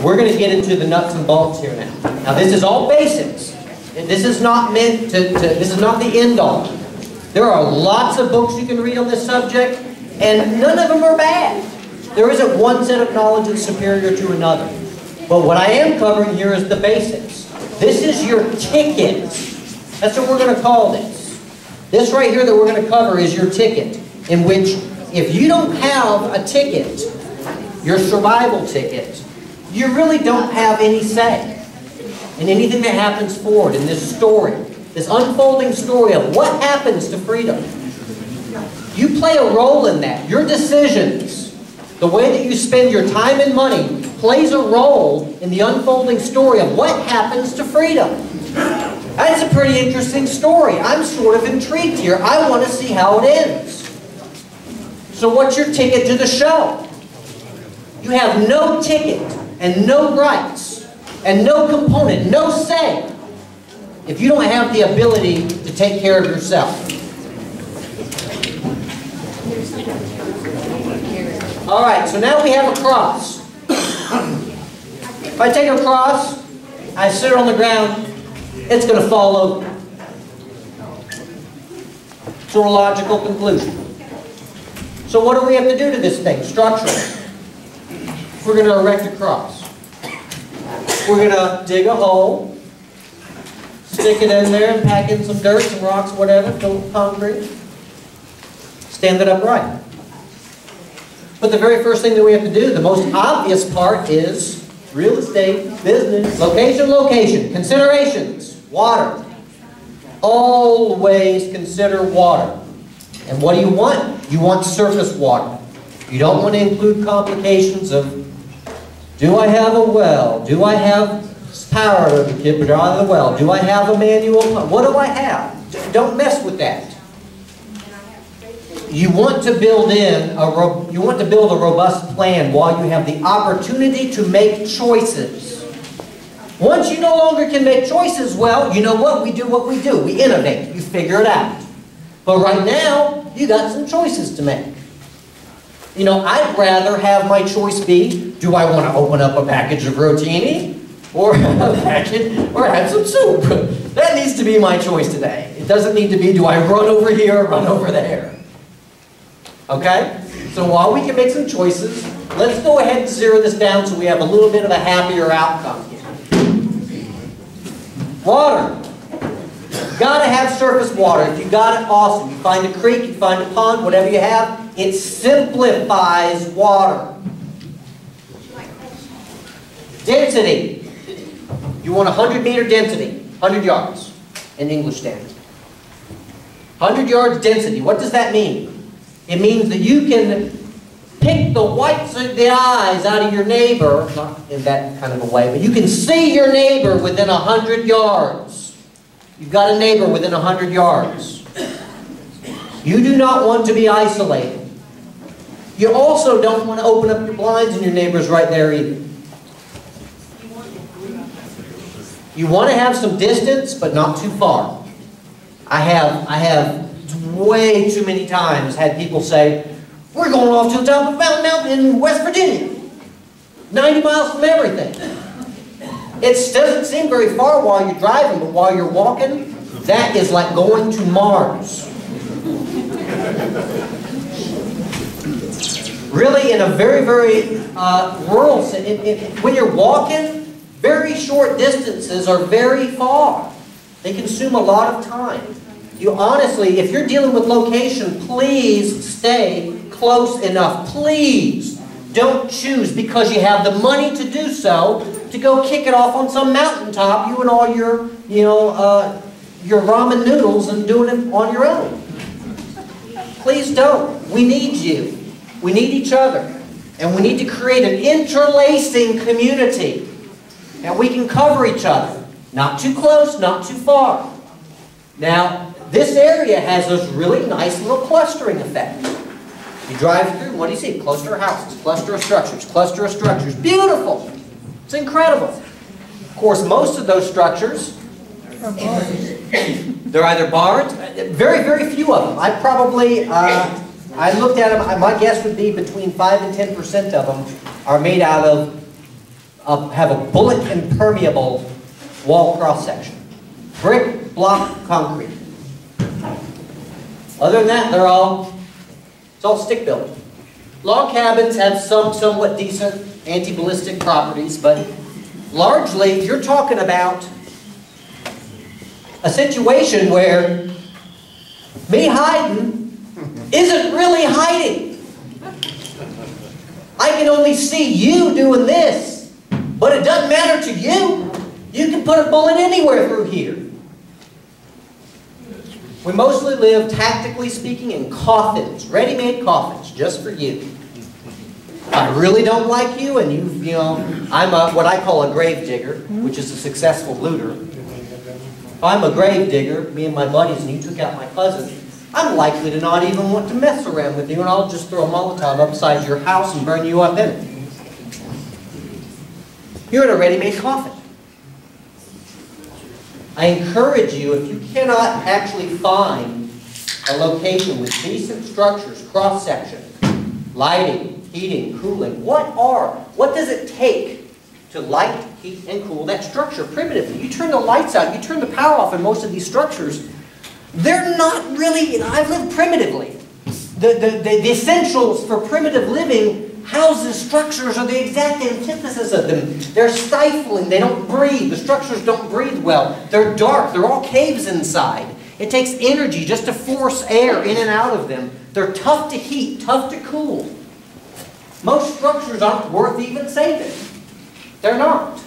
we're going to get into the nuts and bolts here now. Now this is all basics. This is not meant to this is not the end all. There are lots of books you can read on this subject, and none of them are bad. There isn't one set of knowledge that's superior to another. But what I am covering here is the basics. This is your ticket. That's what we're going to call this. This right here that we're going to cover is your ticket, in which if you don't have a ticket, your survival ticket, you really don't have any say in anything that happens forward in this story, this unfolding story of what happens to freedom. You play a role in that. Your decisions, the way that you spend your time and money, plays a role in the unfolding story of what happens to freedom. That's a pretty interesting story. I'm sort of intrigued here. I want to see how it ends. So what's your ticket to the show? You have no ticket and no rights and no component, no say, if you don't have the ability to take care of yourself. All right, so now we have a cross. If I take a cross, I sit it on the ground, it's going to fall over. It's a logical conclusion. So what do we have to do to this thing structurally? We're going to erect a cross. We're going to dig a hole, stick it in there and pack in some dirt, some rocks, whatever, fill it with concrete, stand it upright. But the very first thing that we have to do, the most obvious part, is real estate, business, location, location, considerations, water. Always consider water. And what do you want? You want surface water. You don't want to include complications of, do I have a well? Do I have power to get out of the well? Do I have a manual pump? What do I have? Don't mess with that. You want to build a robust plan while you have the opportunity to make choices. Once you no longer can make choices, well, you know what? We do what we do. We innovate. You figure it out. But right now, you got some choices to make. You know, I'd rather have my choice be, do I want to open up a package of rotini or have some soup? That needs to be my choice today. It doesn't need to be, do I run over here or run over there? Okay? So while we can make some choices, let's go ahead and zero this down so we have a little bit of a happier outcome here. Water. You've got to have surface water. If you got it, awesome. You find a creek, you find a pond, whatever you have, it simplifies water. Density. You want 100-meter density, 100 yards in English standard. 100 yards density. What does that mean? It means that you can pick the whites of the eyes out of your neighbor, not in that kind of a way, but you can see your neighbor within 100 yards. You've got a neighbor within 100 yards. You do not want to be isolated. You also don't want to open up your blinds and your neighbor's right there either. You want to have some distance, but not too far. I have way too many times had people say, we're going off to the top of Mountain Mountain in West Virginia. 90 miles from everything. It doesn't seem very far while you're driving, but while you're walking, that is like going to Mars. Really, in a very, very rural city, when you're walking, very short distances are very far. They consume a lot of time. You honestly, if you're dealing with location, please stay close enough. Please don't choose because you have the money to do so to go kick it off on some mountaintop, you and all your, your ramen noodles and doing it on your own. Please don't. We need you. We need each other. And we need to create an interlacing community. And we can cover each other. Not too close, not too far. Now, this area has this really nice little clustering effect. You drive through, what do you see? Cluster of houses, cluster of structures, cluster of structures. Beautiful! It's incredible. Of course, most of those structures, they're either barns, very, very few of them. I looked at them, my guess would be between 5 and 10% of them are made out of have a bullet impermeable wall cross section. Brick, block, concrete. Other than that, it's all stick built. Log cabins have some somewhat decent anti-ballistic properties, but largely you're talking about a situation where me hiding isn't really hiding. I can only see you doing this, but it doesn't matter to you. You can put a bullet anywhere through here. We mostly live, tactically speaking, in coffins, ready-made coffins, just for you. If I really don't like you, and you know, I'm what I call a grave digger, which is a successful looter. If I'm a grave digger, me and my buddies, and you took out my cousin, I'm likely to not even want to mess around with you, and I'll just throw a Molotov upside your house and burn you up in it. You're in a ready-made coffin. I encourage you, if you cannot actually find a location with decent structures, cross-section, lighting, heating, cooling, what does it take to light, heat, and cool that structure primitively? You turn the lights out, you turn the power off in most of these structures, they're not really, I've lived primitively. The essentials for primitive living, houses, structures are the exact antithesis of them. They're stifling, they don't breathe, the structures don't breathe well. They're dark, they're all caves inside. It takes energy just to force air in and out of them. They're tough to heat, tough to cool. Most structures aren't worth even saving. They're not.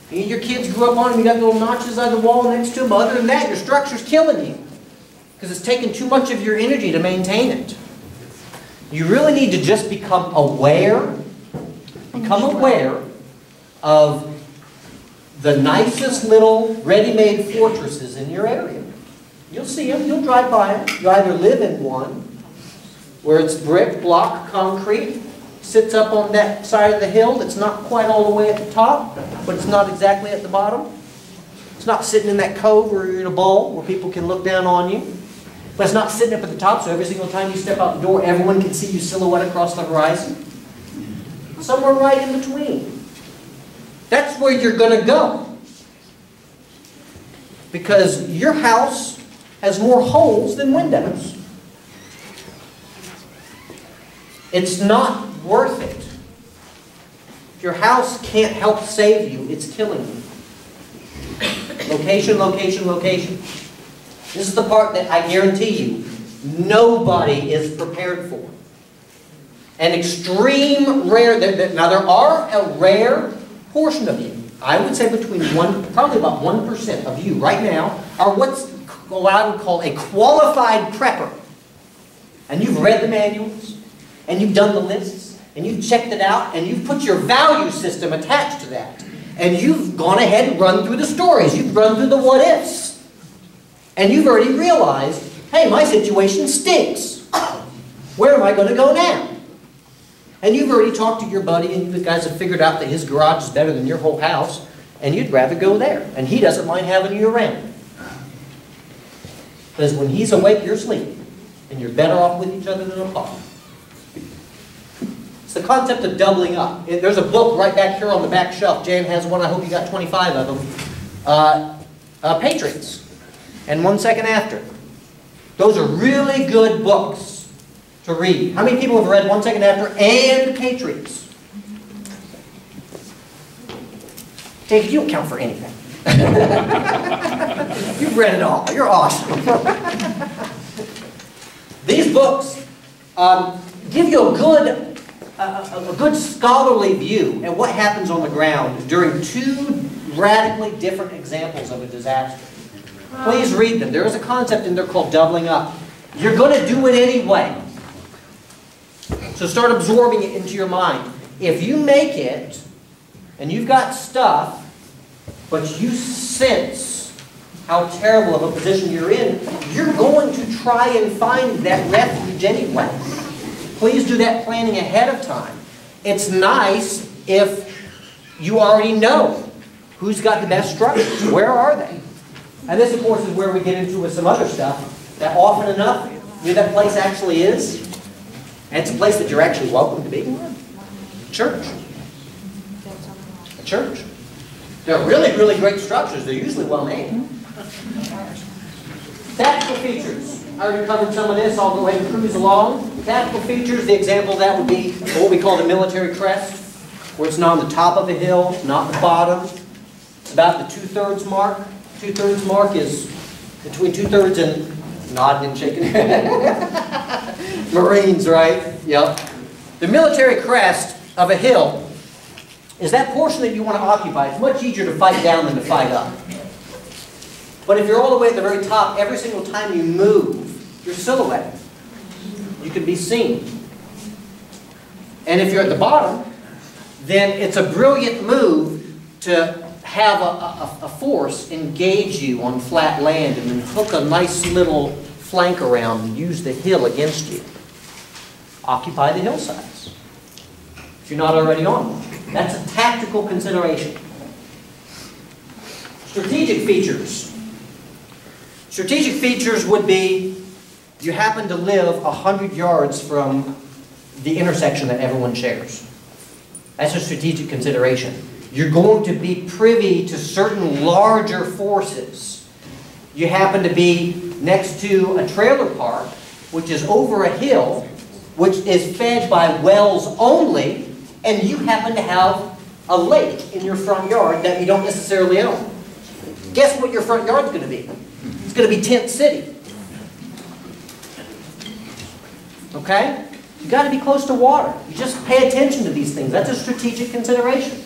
Your kids grew up on them, you got little notches on the wall next to them. Other than that, your structure's killing you, because it's taking too much of your energy to maintain it. You really need to just become aware of the nicest little ready-made fortresses in your area. You'll see them, you'll drive by them. You either live in one where it's brick, block, concrete, sits up on that side of the hill that's not quite all the way at the top, but it's not exactly at the bottom. It's not sitting in that cove or in a bowl where people can look down on you. But it's not sitting up at the top, so every single time you step out the door, everyone can see you silhouette across the horizon. Somewhere right in between. That's where you're going to go. Because your house has more holes than windows. It's not worth it. If your house can't help save you, it's killing you. Location, location, location. This is the part that I guarantee you nobody is prepared for. An extreme rare, now there are a rare portion of you, I would say probably about 1% of you right now are what I would call a qualified prepper. And you've read the manuals, and you've done the lists, and you've checked it out, and you've put your value system attached to that. And you've gone ahead and run through the stories, you've run through the what-ifs. And you've already realized, hey, my situation stinks. Where am I going to go now? And you've already talked to your buddy, and you guys have figured out that his garage is better than your whole house, and you'd rather go there. And he doesn't mind having you around. Because when he's awake, you're sleeping. And you're better off with each other than apart. It's the concept of doubling up. There's a book right back here on the back shelf. Jan has one. I hope you got 25 of them. Patriots. And 1 second after. Those are really good books to read. How many people have read 1 second after and Patriots? Dave, you don't count for anything. You've read it all. You're awesome. These books give you a good scholarly view at what happens on the ground during two radically different examples of a disaster. Please read them. There is a concept in there called doubling up. You're going to do it anyway. So start absorbing it into your mind. If you make it, and you've got stuff, but you sense how terrible of a position you're in, you're going to try and find that refuge anyway. Please do that planning ahead of time. It's nice if you already know who's got the best structures. Where are they? And this, of course, is where we get into with some other stuff that often enough, that place actually is. And it's a place that you're actually welcome to be. Church. church. They're really, really great structures. They're usually well made. Tactical features. I already covered some of this. I'll go ahead and cruise along. Tactical features, the example of that would be what we call the military crest, where it's not on the top of a hill, not the bottom. It's about the 2/3 mark. 2/3 mark is between 2/3 and nodding and shaking. Marines, right? Yep. The military crest of a hill is that portion that you want to occupy. It's much easier to fight down than to fight up. But if you're all the way at the very top, every single time you move, your silhouette, you can be seen. And if you're at the bottom, then it's a brilliant move to have a force engage you on flat land and then hook a nice little flank around and use the hill against you. Occupy the hillsides, if you're not already on one. That's a tactical consideration. Strategic features. Strategic features would be you happen to live 100 yards from the intersection that everyone shares. That's a strategic consideration. You're going to be privy to certain larger forces. You happen to be next to a trailer park, which is over a hill, which is fed by wells only, and you happen to have a lake in your front yard that you don't necessarily own. Guess what your front yard's going to be? It's going to be Tent City. Okay? You've got to be close to water. You just pay attention to these things. That's a strategic consideration.